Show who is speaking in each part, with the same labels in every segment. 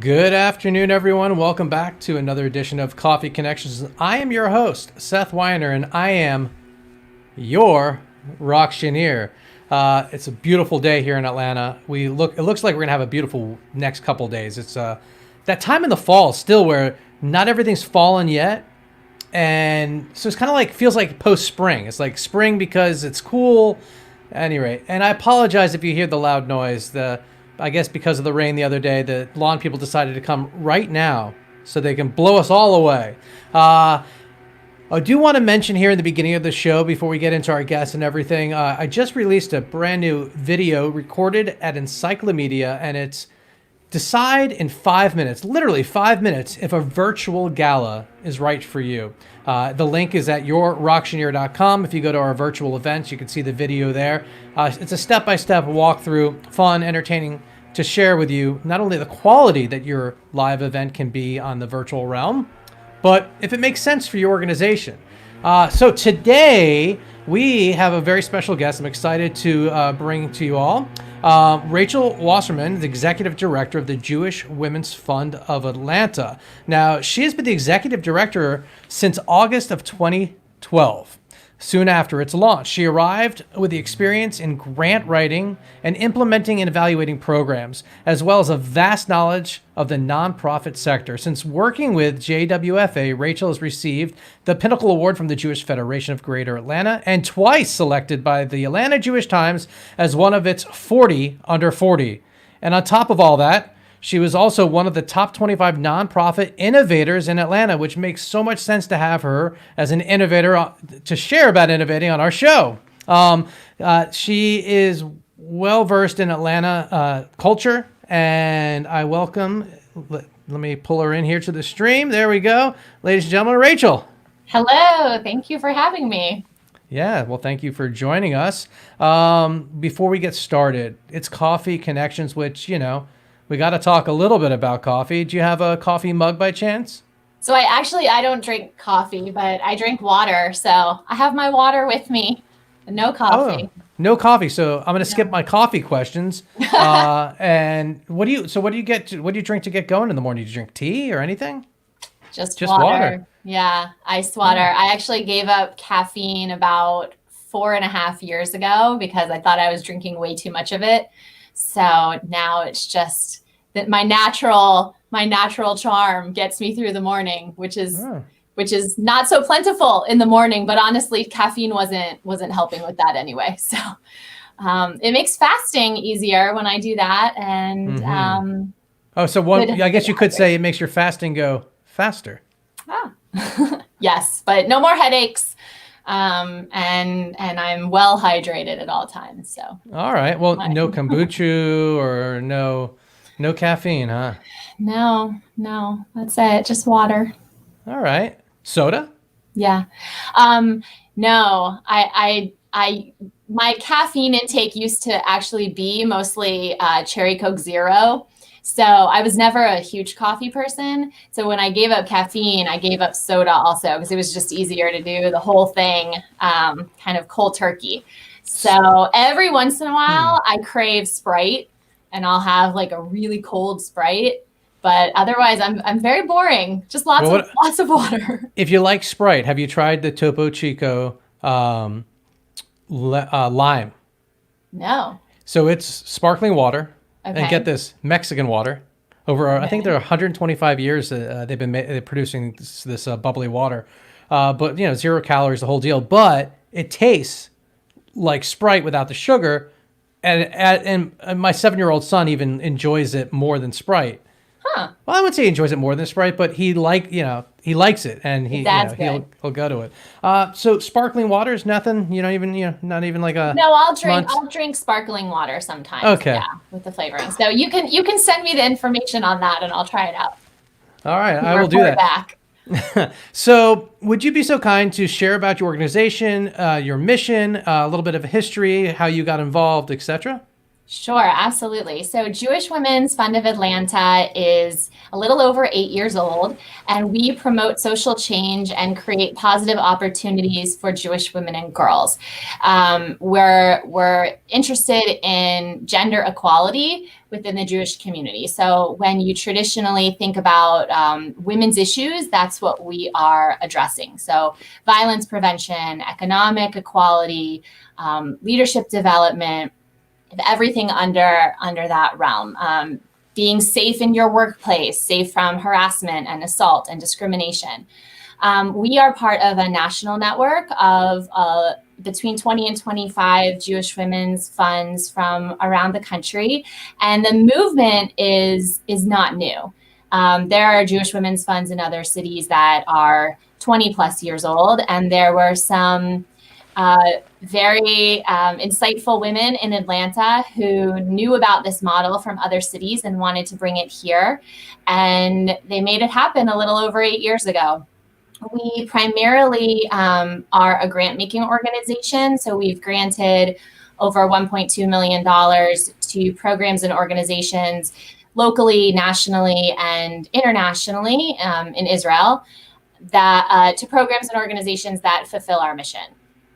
Speaker 1: Good afternoon, everyone. Welcome back to another edition of Coffee Connections. I am your host, Seth Weiner, and I am your auctioneer. It's a beautiful day here in Atlanta. It looks like we're gonna have a beautiful next couple days. It's that time in the fall still where not everything's fallen yet, and so it's kind of like feels like post-spring. It's like spring because it's cool. Anyway, and I apologize if you hear the loud noise. I guess because of the rain the other day, the lawn people decided to come right now so they can blow us all away. I do want to mention here in the beginning of the show, before we get into our guests and everything, I just released a brand new video recorded at Encyclomedia, and it's decide in 5 minutes, literally 5 minutes, if a virtual gala is right for you. The link is at yourauctioneer.com. If you go to our virtual events, you can see the video there. It's a step-by-step walkthrough, fun, entertaining, to share with you not only the quality that your live event can be on the virtual realm, but if it makes sense for your organization. So today, we have a very special guest I'm excited to bring to you all. Rachel Wasserman, the executive director of the Jewish Women's Fund of Atlanta. Now, she has been the executive director since August of 2012. Soon after its launch, she arrived with the experience in grant writing and implementing and evaluating programs, as well as a vast knowledge of the nonprofit sector. Since working with JWFA, Rachel has received the Pinnacle Award from the Jewish Federation of Greater Atlanta and twice selected by the Atlanta Jewish Times as one of its 40 under 40. And on top of all that, she was also one of the top 25 nonprofit innovators in Atlanta, which makes so much sense to have her as an innovator to share about innovating on our show. She is well-versed in Atlanta culture, and I welcome, let me pull her in here to the stream. There we go. Ladies and gentlemen, Rachel.
Speaker 2: Hello. Thank you for having me.
Speaker 1: Yeah, well, thank you for joining us. Before we get started, it's Coffee Connections, which, we got to talk a little bit about coffee. Do you have a coffee mug by chance?
Speaker 2: So I don't drink coffee, but I drink water. So I have my water with me. No coffee.
Speaker 1: Oh, no coffee. So I'm going to skip my coffee questions. And what do you drink to get going in the morning? Do you drink tea or anything?
Speaker 2: Just water. Yeah, iced water. I actually gave up caffeine about 4.5 years ago because I thought I was drinking way too much of it. So now it's just that my natural charm gets me through the morning, which is not so plentiful in the morning. But honestly, caffeine wasn't helping with that anyway. So it makes fasting easier when I do that. And
Speaker 1: I guess you could say it makes your fasting go faster.
Speaker 2: Yes, but no more headaches. And I'm well hydrated at all times. So.
Speaker 1: All right. Well, no kombucha or no caffeine, huh?
Speaker 2: No, that's it. Just water.
Speaker 1: All right. Soda?
Speaker 2: Yeah. No, my caffeine intake used to actually be mostly Cherry Coke Zero. So I was never a huge coffee person. So when I gave up caffeine, I gave up soda also because it was just easier to do the whole thing kind of cold turkey. So every once in a while, I crave Sprite and I'll have like a really cold Sprite. But otherwise, I'm very boring. Just lots of water. If
Speaker 1: you like Sprite, have you tried the Topo Chico lime?
Speaker 2: No.
Speaker 1: So it's sparkling water.
Speaker 2: Okay.
Speaker 1: And get this, Mexican water. I think they're 125 years they've been producing this bubbly water. But, 0 calories, the whole deal. But it tastes like Sprite without the sugar. And my 7-year-old son even enjoys it more than Sprite.
Speaker 2: Huh.
Speaker 1: Well, I wouldn't say he enjoys it more than Sprite, but he likes it, and he'll go to it. So sparkling water is nothing. Not even like a.
Speaker 2: No, I'll drink sparkling water sometimes.
Speaker 1: Okay.
Speaker 2: Yeah, with the flavoring. So you can send me the information on that, and I'll try it out.
Speaker 1: All right, I will do that. Back. So, would you be so kind to share about your organization, your mission, a little bit of history, how you got involved, etc.?
Speaker 2: Sure, absolutely. So Jewish Women's Fund of Atlanta is a little over 8 years old, and we promote social change and create positive opportunities for Jewish women and girls. We're interested in gender equality within the Jewish community. So when you traditionally think about women's issues, that's what we are addressing. So violence prevention, economic equality, leadership development, everything under that realm. Being safe in your workplace, safe from harassment and assault and discrimination. We are part of a national network of between 20 and 25 Jewish women's funds from around the country, and the movement is not new. There are Jewish women's funds in other cities that are 20 plus years old, and there were some very insightful women in Atlanta who knew about this model from other cities and wanted to bring it here. And they made it happen a little over 8 years ago. We primarily are a grant-making organization. So we've granted over $1.2 million to programs and organizations locally, nationally, and internationally in Israel, that to programs and organizations that fulfill our mission.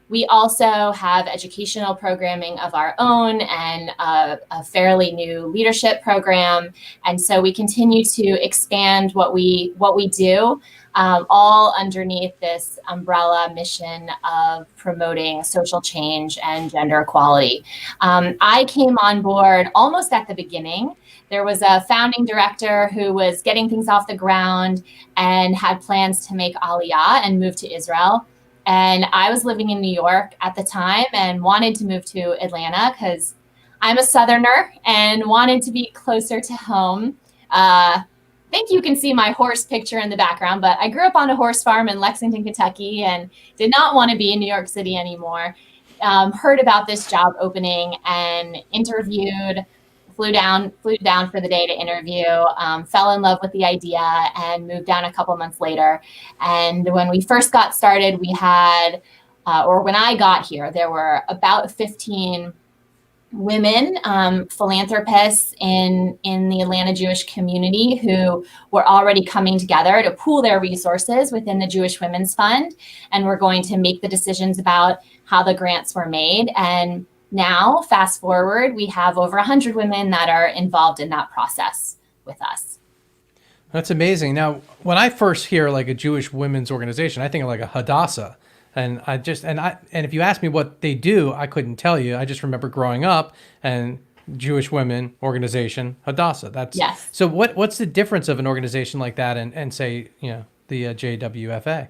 Speaker 2: We also have educational programming of our own and a fairly new leadership program. And so we continue to expand what we do, all underneath this umbrella mission of promoting social change and gender equality. I came on board almost at the beginning. There was a founding director who was getting things off the ground and had plans to make Aliyah and move to Israel. And I was living in New York at the time and wanted to move to Atlanta because I'm a Southerner and wanted to be closer to home. I think you can see my horse picture in the background, but I grew up on a horse farm in Lexington, Kentucky, and did not want to be in New York City anymore. Heard about this job opening and interviewed, flew down for the day to interview, fell in love with the idea and moved down a couple months later. And when we first got started, we had, or when I got here, there were about 15 women philanthropists in the Atlanta Jewish community who were already coming together to pool their resources within the Jewish Women's Fund. And we're going to make the decisions about how the grants were made. And now, fast forward, we have over 100 women that are involved in that process with us.
Speaker 1: That's amazing. Now, when I first hear like a Jewish women's organization, I think of like a Hadassah. And if you ask me what they do, I couldn't tell you. I just remember growing up and Jewish women organization, Hadassah.
Speaker 2: Yes.
Speaker 1: So what's the difference of an organization like that and say, the JWFA?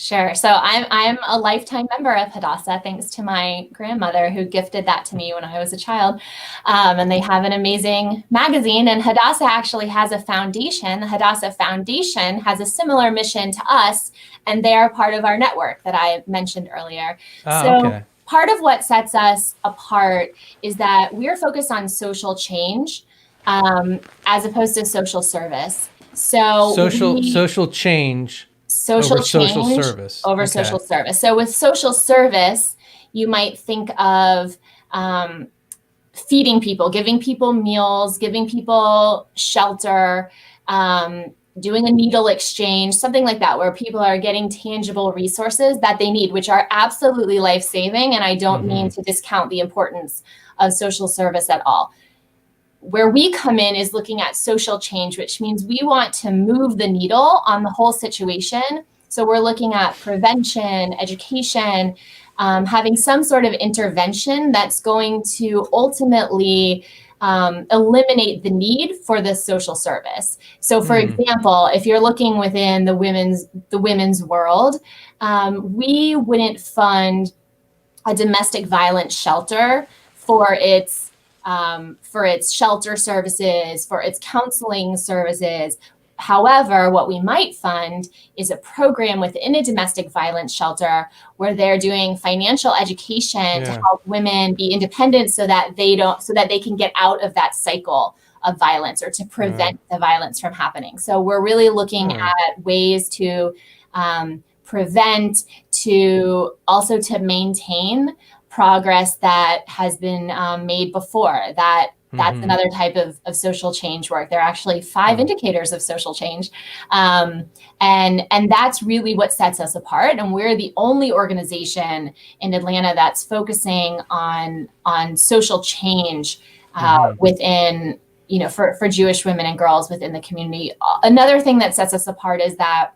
Speaker 2: Sure. So I'm a lifetime member of Hadassah, thanks to my grandmother who gifted that to me when I was a child. And they have an amazing magazine. And Hadassah actually has a foundation. The Hadassah Foundation has a similar mission to us, and they are part of our network that I mentioned earlier.
Speaker 1: Okay.
Speaker 2: Part of what sets us apart is that we're focused on social change as opposed to social service. So
Speaker 1: social change.
Speaker 2: Social change
Speaker 1: social service.
Speaker 2: Over social service. So with social service, you might think of feeding people, giving people meals, giving people shelter, doing a needle exchange, something like that, where people are getting tangible resources that they need, which are absolutely life-saving. And I don't mean to discount the importance of social service at all. Where we come in is looking at social change, which means we want to move the needle on the whole situation. So we're looking at prevention, education, having some sort of intervention that's going to ultimately eliminate the need for this social service. So for example, if you're looking within the women's world, we wouldn't fund a domestic violence shelter for its shelter services, for its counseling services. However, what we might fund is a program within a domestic violence shelter where they're doing financial education to help women be independent so that they can get out of that cycle of violence or to prevent the violence from happening. So we're really looking at ways to prevent, to maintain progress that has been made before. That's another type of social change work. There are actually 5 indicators of social change. And that's really what sets us apart. And we're the only organization in Atlanta that's focusing on social change within, for Jewish women and girls within the community. Another thing that sets us apart is that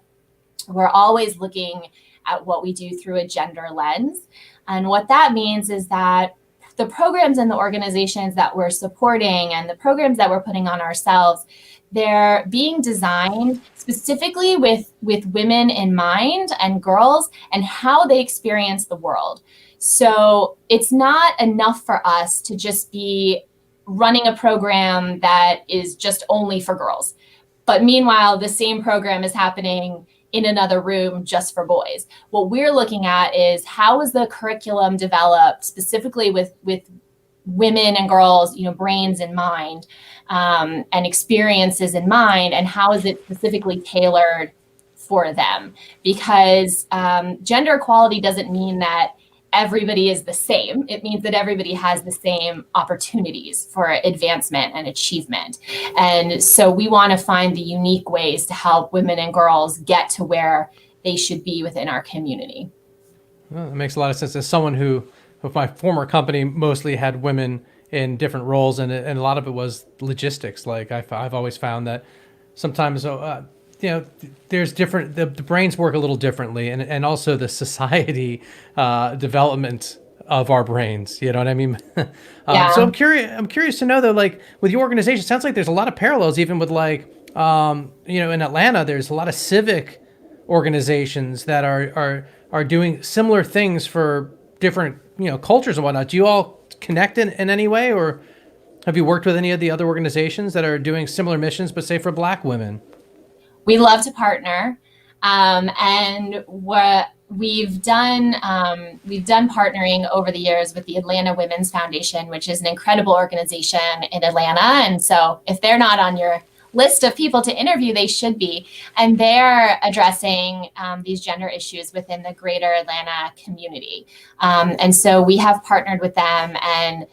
Speaker 2: we're always looking at what we do through a gender lens. And what that means is that the programs and the organizations that we're supporting and the programs that we're putting on ourselves, they're being designed specifically with women in mind and girls and how they experience the world. So it's not enough for us to just be running a program that is just only for girls. But meanwhile, the same program is happening in another room just for boys. What we're looking at is how is the curriculum developed specifically with women and girls, brains in mind, and experiences in mind, and how is it specifically tailored for them? Because gender equality doesn't mean that everybody is the same. It means that everybody has the same opportunities for advancement and achievement. And so we want to find the unique ways to help women and girls get to where they should be within our community.
Speaker 1: Well, that makes a lot of sense. As someone who, with my former company, mostly had women in different roles, and a lot of it was logistics. Like I've always found that sometimes, there's different, the brains work a little differently, and also the society development of our brains, you know what I mean? So I'm curious to know though, like with your organization, it sounds like there's a lot of parallels even with like, in Atlanta, there's a lot of civic organizations that are doing similar things for different, cultures and whatnot. Do you all connect in any way, or have you worked with any of the other organizations that are doing similar missions, but say for Black women?
Speaker 2: We love to partner, and what we've done partnering over the years with the Atlanta Women's Foundation, which is an incredible organization in Atlanta. And so if they're not on your list of people to interview, they should be. And they're addressing these gender issues within the greater Atlanta community. And so we have partnered with them and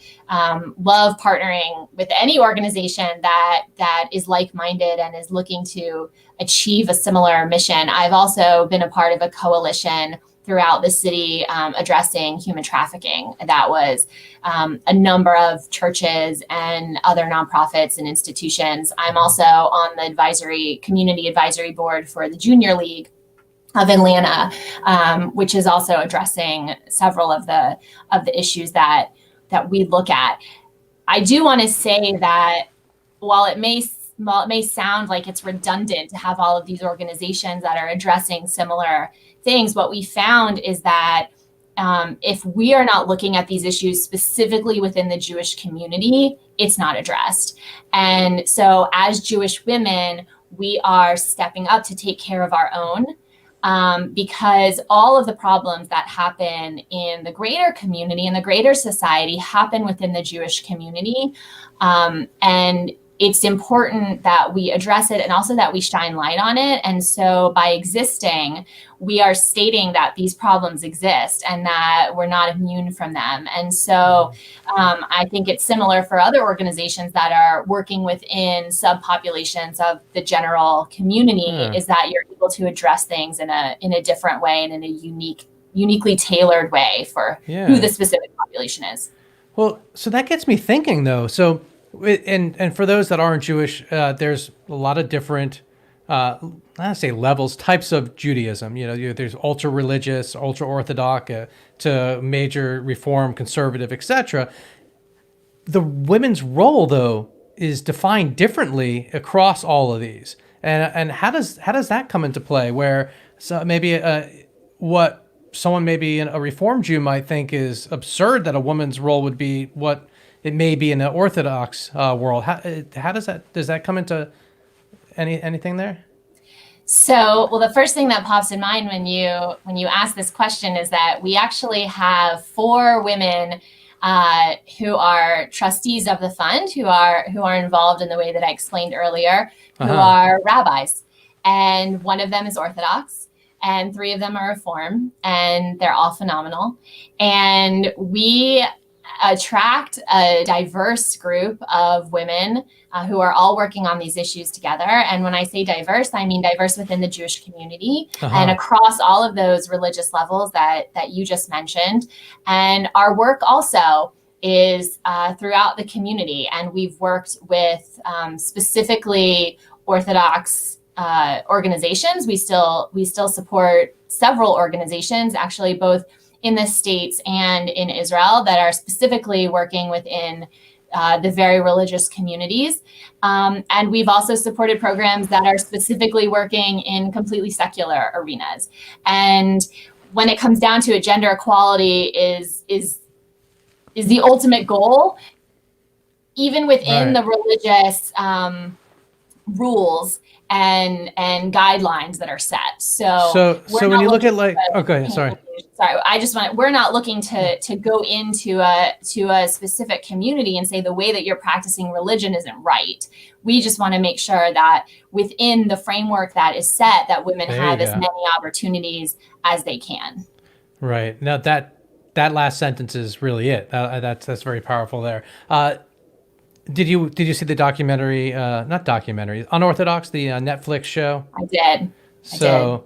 Speaker 2: love partnering with any organization that is like-minded and is looking to achieve a similar mission. I've also been a part of a coalition throughout the city addressing human trafficking. That was a number of churches and other nonprofits and institutions. I'm also on the community advisory board for the Junior League of Atlanta, which is also addressing several of the issues that we look at. I do want to say that while it may sound like it's redundant to have all of these organizations that are addressing similar things, what we found is that if we are not looking at these issues specifically within the Jewish community, it's not addressed. And so as Jewish women, we are stepping up to take care of our own, because all of the problems that happen in the greater community, in the greater society, happen within the Jewish community. And it's important that we address it and also that we shine light on it. And so by existing, we are stating that these problems exist and that we're not immune from them. And so I think it's similar for other organizations that are working within subpopulations of the general community, is that you're able to address things in a different way and in a uniquely tailored way for who the specific population is.
Speaker 1: Well, so that gets me thinking though. So, and for those that aren't Jewish, there's a lot of different, I don't say levels, types of Judaism. There's ultra religious, ultra Orthodox, to major Reform, conservative, etc. The women's role, though, is defined differently across all of these. And how does that come into play? Where maybe what someone maybe a Reform Jew might think is absurd that a woman's role would be what it may be in the Orthodox world. How does that come into anything there?
Speaker 2: So, well, the first thing that pops in mind when you ask this question is that we actually have 4 women who are trustees of the fund, who are involved in the way that I explained earlier, who are rabbis, and one of them is Orthodox. and 3 of them are Reform, and they're all phenomenal. And we attract a diverse group of women who are all working on these issues together. And when I say diverse, I mean diverse within the Jewish community and across all of those religious levels that you just mentioned. And our work also is throughout the community. And we've worked with specifically Orthodox organizations. We still support several organizations, actually, both in the States and in Israel, that are specifically working within the very religious communities. And we've also supported programs that are specifically working in completely secular arenas. And when it comes down to it, gender equality is the ultimate goal, even within the religious rules and guidelines that are set. So
Speaker 1: when you look at
Speaker 2: we're not looking to go into a specific community and say the way that you're practicing religion isn't right. We just want to make sure that within the framework that is set, that women have as many opportunities as they can.
Speaker 1: Right. Now that last sentence is really it. That's very powerful there. Did you see the documentary? Not documentary. Unorthodox, the Netflix show.
Speaker 2: I did.
Speaker 1: So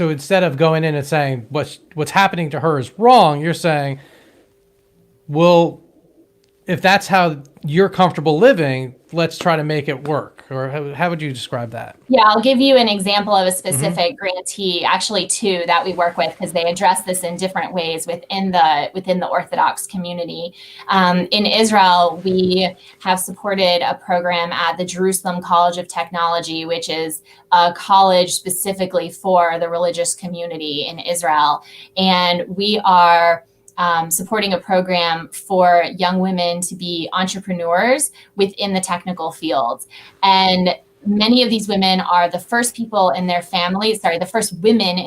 Speaker 1: instead of going in and saying what's happening to her is wrong, you're saying, well, if that's how you're comfortable living, let's try to make it work. Or how would you describe that?
Speaker 2: Yeah, I'll give you an example of a specific grantee, actually 2 that we work with, because they address this in different ways within the Orthodox community. In Israel, we have supported a program at the Jerusalem College of Technology, which is a college specifically for the religious community in Israel. And we are supporting a program for young women to be entrepreneurs within the technical fields. And many of these women are the first women in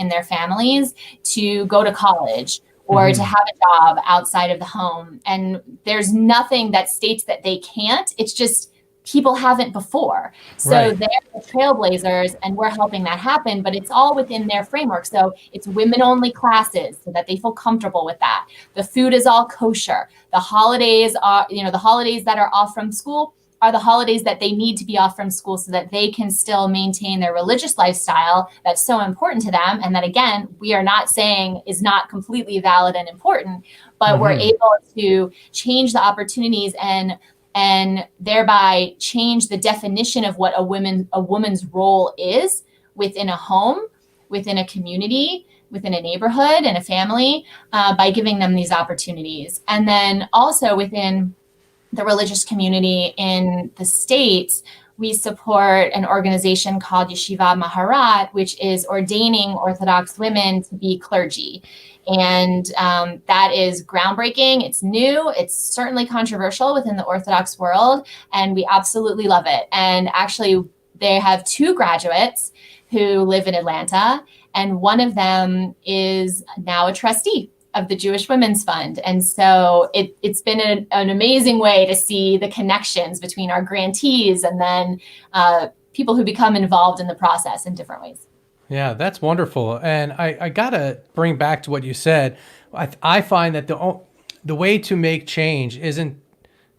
Speaker 2: their families to go to college or to have a job outside of the home. And there's nothing that states that they can't. It's just people haven't before. So they're the trailblazers, and we're helping that happen, but it's all within their framework. So it's women-only classes so that they feel comfortable with that. The food is all kosher. The holidays are, the holidays that are off from school are the holidays that they need to be off from school so that they can still maintain their religious lifestyle that's so important to them. And that, again, we are not saying is not completely valid and important, but we're able to change the opportunities and thereby change the definition of what a woman's role is within a home, within a community, within a neighborhood and a family, by giving them these opportunities. And then also within the religious community in the States, we support an organization called Yeshiva Maharat, which is ordaining Orthodox women to be clergy. And that is groundbreaking. It's new. It's certainly controversial within the Orthodox world, and we absolutely love it. And actually, they have 2 graduates who live in Atlanta, and one of them is now a trustee of the Jewish Women's Fund. And so it's been an amazing way to see the connections between our grantees and then people who become involved in the process in different ways.
Speaker 1: Yeah, that's wonderful. And I got to bring back to what you said. I find that the way to make change isn't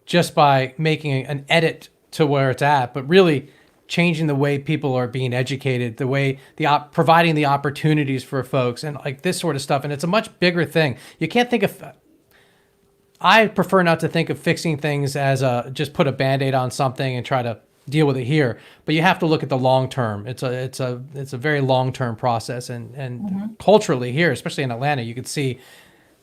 Speaker 1: just by making an edit to where it's at, but really changing the way people are being educated, the way providing the opportunities for folks and like this sort of stuff. And it's a much bigger thing. You can't think of, I prefer not to think of fixing things as just put a Band-Aid on something and try to deal with it here, but you have to look at the long term. It's a very long-term process, and culturally here, especially in Atlanta, you can see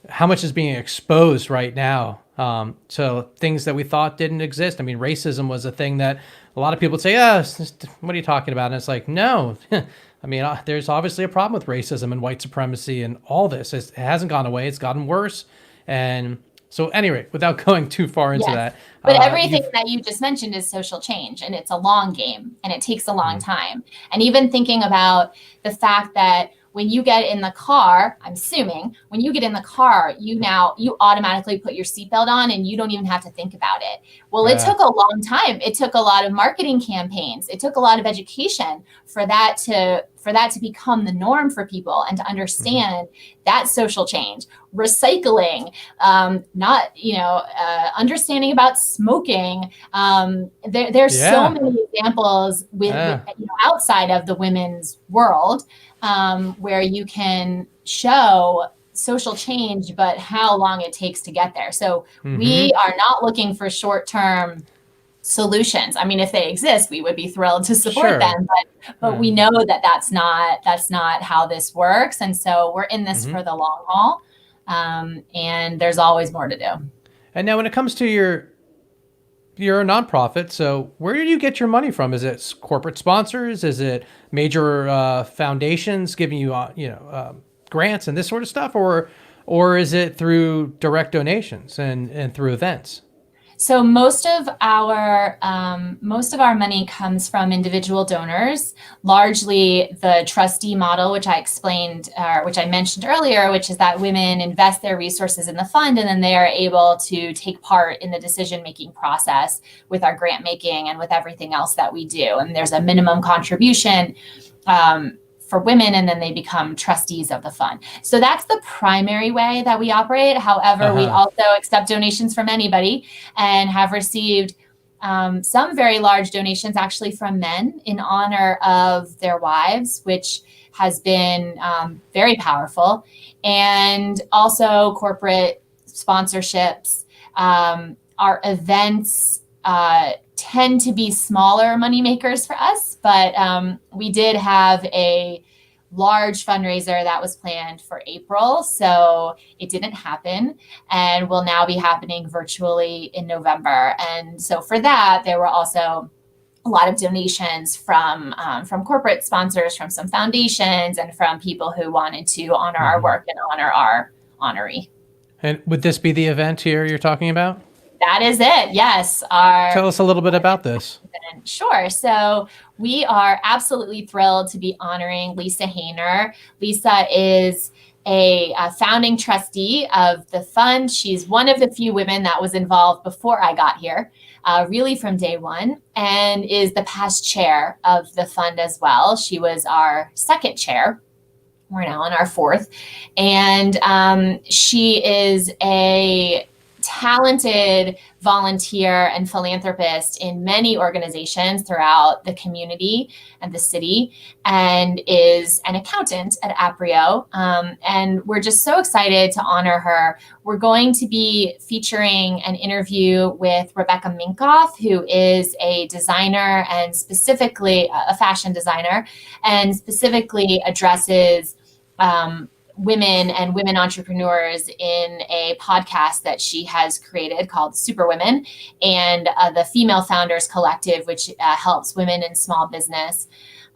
Speaker 1: how much is being exposed right now to things that we thought didn't exist. I mean, racism was a thing that a lot of people would say, what are you talking about? And it's like, no, I mean, there's obviously a problem with racism and white supremacy and all this. It hasn't gone away. It's gotten worse. And so anyway, without going too far into that.
Speaker 2: But everything that you just mentioned is social change, and it's a long game, and it takes a long time. And even thinking about the fact that when you get in the car, I'm assuming, when you get in the car, you automatically put your seatbelt on and you don't even have to think about it. Well, it took a long time. It took a lot of marketing campaigns. It took a lot of education for for that to become the norm for people and to understand that social change, recycling, understanding about smoking. There's so many examples outside of the women's world where you can show social change, but how long it takes to get there. So we are not looking for short-term solutions. I mean, if they exist, we would be thrilled to support them, but we know that that's not how this works. And so we're in this for the long haul. And there's always more to do.
Speaker 1: And now when it comes to you're a nonprofit, so where do you get your money from? Is it corporate sponsors? Is it major foundations giving you, grants and this sort of stuff? Or is it through direct donations and through events?
Speaker 2: So most of our money comes from individual donors, largely the trustee model, which I mentioned earlier, which is that women invest their resources in the fund and then they are able to take part in the decision-making process with our grant making and with everything else that we do. And there's a minimum contribution for women, and then they become trustees of the fund. So that's the primary way that we operate. However, we also accept donations from anybody and have received some very large donations actually from men in honor of their wives, which has been very powerful. And also corporate sponsorships. Our events tend to be smaller moneymakers for us, but we did have a large fundraiser that was planned for April, so it didn't happen and will now be happening virtually in November. And so for that, there were also a lot of donations from corporate sponsors, from some foundations, and from people who wanted to honor our work and honor our honoree.
Speaker 1: And would this be the event here you're talking about?
Speaker 2: That is it. Yes.
Speaker 1: Tell us a little bit about this.
Speaker 2: Sure. So we are absolutely thrilled to be honoring Lisa Hayner. Lisa is a founding trustee of the fund. She's one of the few women that was involved before I got here, really from day one, and is the past chair of the fund as well. She was our second chair. We're now on our fourth. And she is a talented volunteer and philanthropist in many organizations throughout the community and the city, and is an accountant at Aprio. And we're just so excited to honor her. We're going to be featuring an interview with Rebecca Minkoff, who is a designer and specifically a fashion designer, and specifically addresses women and women entrepreneurs in a podcast that she has created called Super Women, and the Female Founders Collective, which helps women in small business.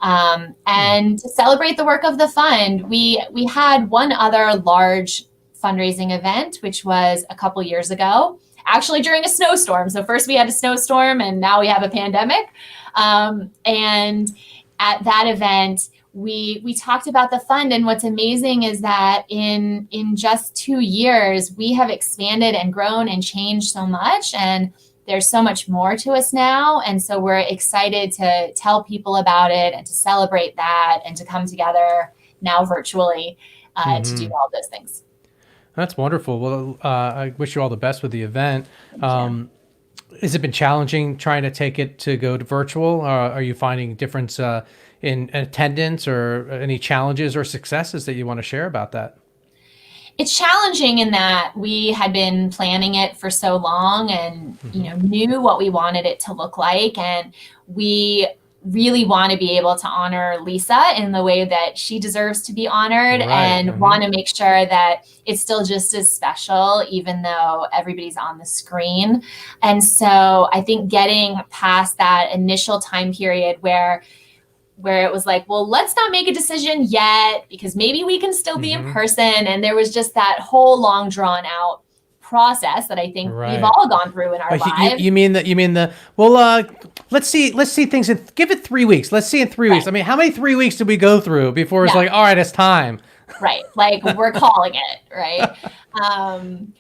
Speaker 2: And to celebrate the work of the fund, we had one other large fundraising event, which was a couple years ago, actually during a snowstorm. So first we had a snowstorm and now we have a pandemic. And at that event, we talked about the fund, and what's amazing is that in just 2 years, we have expanded and grown and changed so much, and there's so much more to us now. And so we're excited to tell people about it and to celebrate that and to come together now virtually to do all those things.
Speaker 1: That's wonderful. Well, I wish you all the best with the event. Has it been challenging trying to take it to go to virtual? Are you finding difference in attendance or any challenges or successes that you want to share about that?
Speaker 2: It's challenging in that we had been planning it for so long and knew what we wanted it to look like, and we really want to be able to honor Lisa in the way that she deserves to be honored, and want to make sure that it's still just as special, even though everybody's on the screen. And so I think getting past that initial time period where it was like, well, let's not make a decision yet because maybe we can still be in person. And there was just that whole long drawn out process that I think we've all gone through in our lives.
Speaker 1: You mean well, let's see things give it 3 weeks. Let's see in 3 weeks. I mean, how many 3 weeks did we go through before it's like, all right, it's time.
Speaker 2: Right. Like we're calling it, right?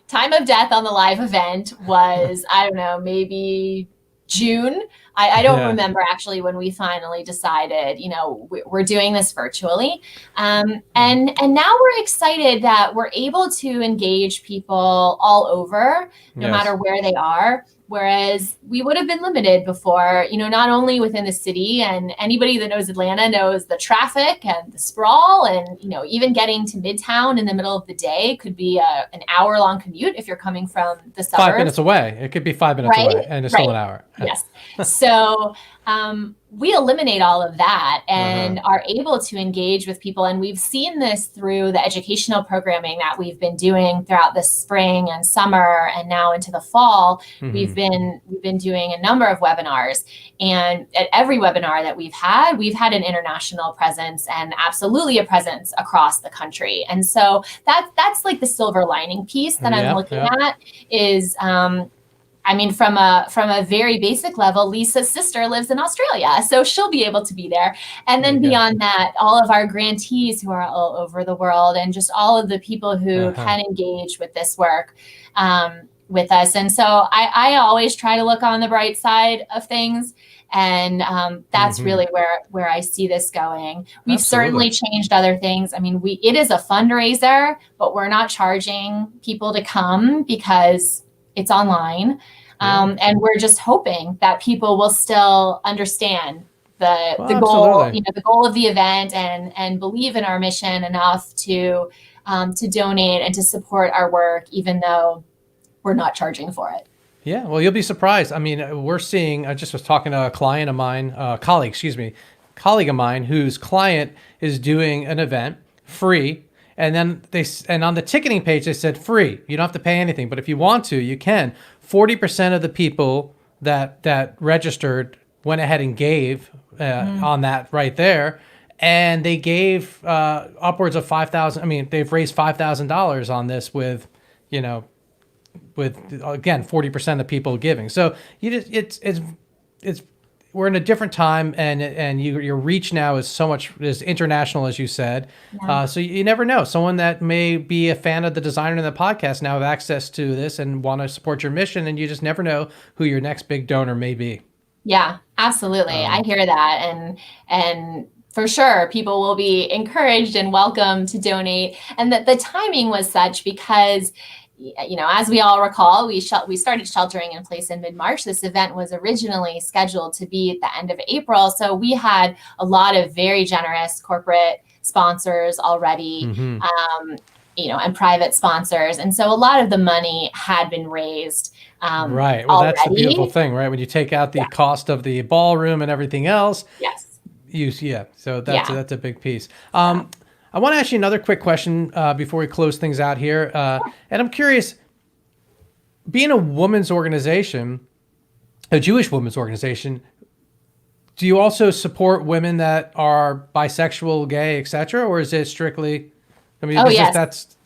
Speaker 2: Time of death on the live event was, I don't know, maybe June. I don't
Speaker 1: Yeah.
Speaker 2: remember actually when we finally decided, we're doing this virtually. And now we're excited that we're able to engage people all over, no
Speaker 1: Yes.
Speaker 2: matter where they are. Whereas we would have been limited before, not only within the city, and anybody that knows Atlanta knows the traffic and the sprawl, and, even getting to Midtown in the middle of the day could be an hour-long commute if you're coming from the suburbs.
Speaker 1: 5 minutes away. It could be 5 minutes away, and it's still an hour.
Speaker 2: Yes. So we eliminate all of that and are able to engage with people. And we've seen this through the educational programming that we've been doing throughout the spring and summer and now into the fall. We've been doing a number of webinars, and at every webinar that we've had an international presence and absolutely a presence across the country. And so that's like the silver lining piece that I'm looking at is, from a very basic level, Lisa's sister lives in Australia, so she'll be able to be there. And then beyond that, all of our grantees who are all over the world, and just all of the people who can engage with this work with us. And so I always try to look on the bright side of things. And that's really where I see this going. We've certainly changed other things. It is a fundraiser, but we're not charging people to come because it's online. And we're just hoping that people will still understand the goal, the goal of the event, and believe in our mission enough to donate and to support our work, even though we're not charging for it.
Speaker 1: Yeah, well, you'll be surprised. We're seeing, I just was talking to a colleague of mine whose client is doing an event free. And then on the ticketing page, they said free. You don't have to pay anything, but if you want to, you can. 40% of the people that registered went ahead and gave on that right there. And they gave upwards of $5,000. They've raised $5,000 on this with again 40% of people giving. So we're in a different time, and your reach now is so much as international as you said. So you never know. Someone that may be a fan of the designer in the podcast now have access to this and want to support your mission, and you just never know who your next big donor may be.
Speaker 2: Yeah, absolutely. I hear that, and for sure, people will be encouraged and welcome to donate. And that the timing was such because, as we all recall, we started sheltering in place in mid-March. This event was originally scheduled to be at the end of April. So we had a lot of very generous corporate sponsors already, and private sponsors. And so a lot of the money had been raised.
Speaker 1: Right. Well,
Speaker 2: already.
Speaker 1: That's the beautiful thing, right? When you take out the cost of the ballroom and everything else.
Speaker 2: Yes.
Speaker 1: So that's a big piece. I want to ask you another quick question before we close things out here. And I'm curious, being a women's organization, a Jewish women's organization, do you also support women that are bisexual, gay, etc., or is it strictly?
Speaker 2: Yes.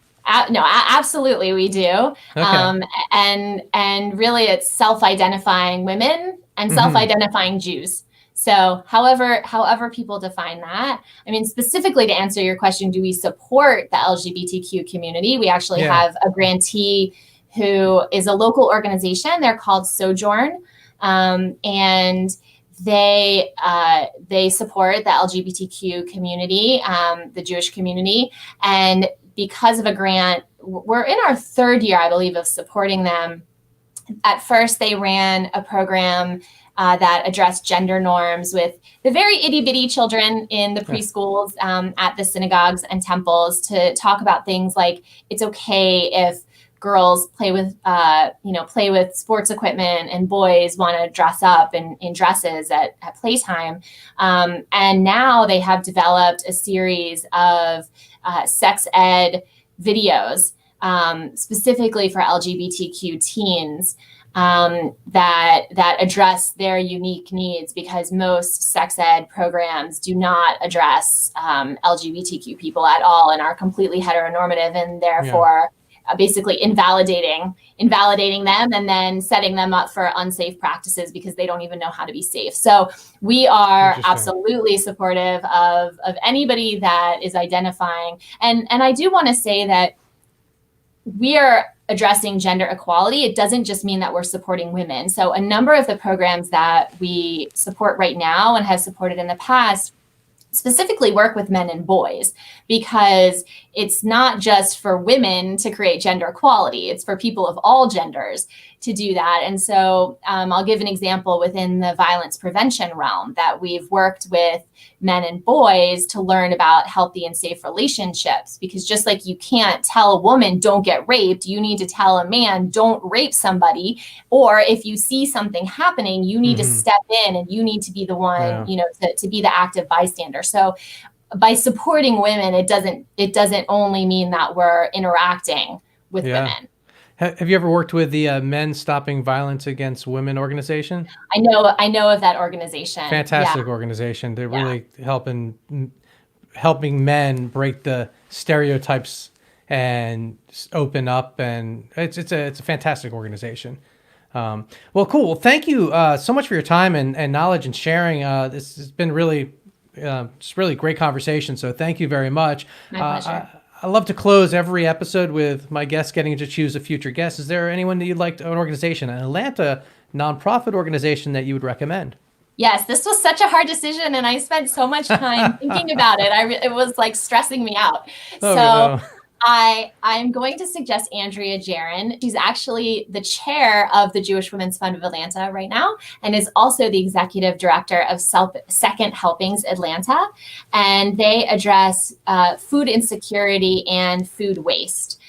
Speaker 2: No, absolutely, we do. Okay. And really, it's self-identifying women and self-identifying Jews. So however people define that, specifically to answer your question, do we support the LGBTQ community? We actually have a grantee who is a local organization. They're called Sojourn, and they support the LGBTQ community, the Jewish community. And because of a grant, we're in our third year, I believe, of supporting them. At first, they ran a program that addressed gender norms with the very itty-bitty children in the preschools at the synagogues and temples to talk about things like it's okay if girls play with sports equipment and boys want to dress up in dresses at playtime. And now they have developed a series of sex ed videos specifically for LGBTQ teens that address their unique needs, because most sex ed programs do not address LGBTQ people at all and are completely heteronormative, and therefore basically invalidating them and then setting them up for unsafe practices because they don't even know how to be safe. So we are absolutely supportive of anybody that is identifying. And I do want to say that we are addressing gender equality, it doesn't just mean that we're supporting women. So a number of the programs that we support right now and have supported in the past specifically work with men and boys, because it's not just for women to create gender equality, it's for people of all genders to do that. And so I'll give an example within the violence prevention realm that we've worked with men and boys to learn about healthy and safe relationships, because just like you can't tell a woman don't get raped, you need to tell a man don't rape somebody. Or if you see something happening, you need to step in and you need to be the one, to be the active bystander. So by supporting women, it doesn't only mean that we're interacting with women.
Speaker 1: Have you ever worked with the Men Stopping Violence Against Women organization?
Speaker 2: I know of that organization.
Speaker 1: Fantastic organization. They're really helping men break the stereotypes and open up, and it's a fantastic organization. Well, cool. Well, thank you so much for your time and knowledge and sharing. This has been really just really great conversation. So thank you very much.
Speaker 2: My pleasure.
Speaker 1: I love to close every episode with my guests getting to choose a future guest. Is there anyone that you'd like to, an organization, an Atlanta nonprofit organization that you would recommend?
Speaker 2: Yes, this was such a hard decision, and I spent so much time thinking about it. It was like stressing me out. I'm going to suggest Andrea Jaron. She's actually the chair of the Jewish Women's Fund of Atlanta right now, and is also the executive director of Second Helpings Atlanta. And they address food insecurity and food waste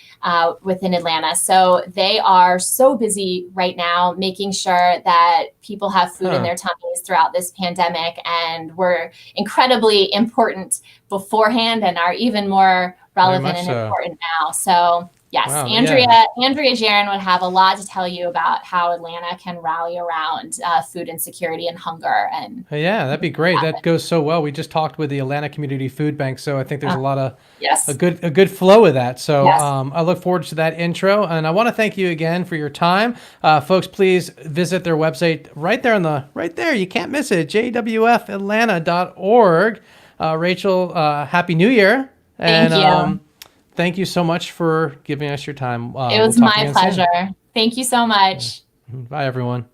Speaker 2: within Atlanta. So they are so busy right now making sure that people have food in their tummies throughout this pandemic, and were incredibly important beforehand and are even more relevant and important now. So yes, Andrea Jaron would have a lot to tell you about how Atlanta can rally around food insecurity and hunger. And
Speaker 1: that'd be great. That goes so well. We just talked with the Atlanta Community Food Bank, so I think there's a lot of a good flow of that. So I look forward to that intro, and I want to thank you again for your time, folks. Please visit their website right there. You can't miss it. JWFAtlanta.org. Rachel, Happy New Year.
Speaker 2: Thank you.
Speaker 1: Thank you so much for giving us your time.
Speaker 2: It was my pleasure. Thank you so much.
Speaker 1: Bye, everyone.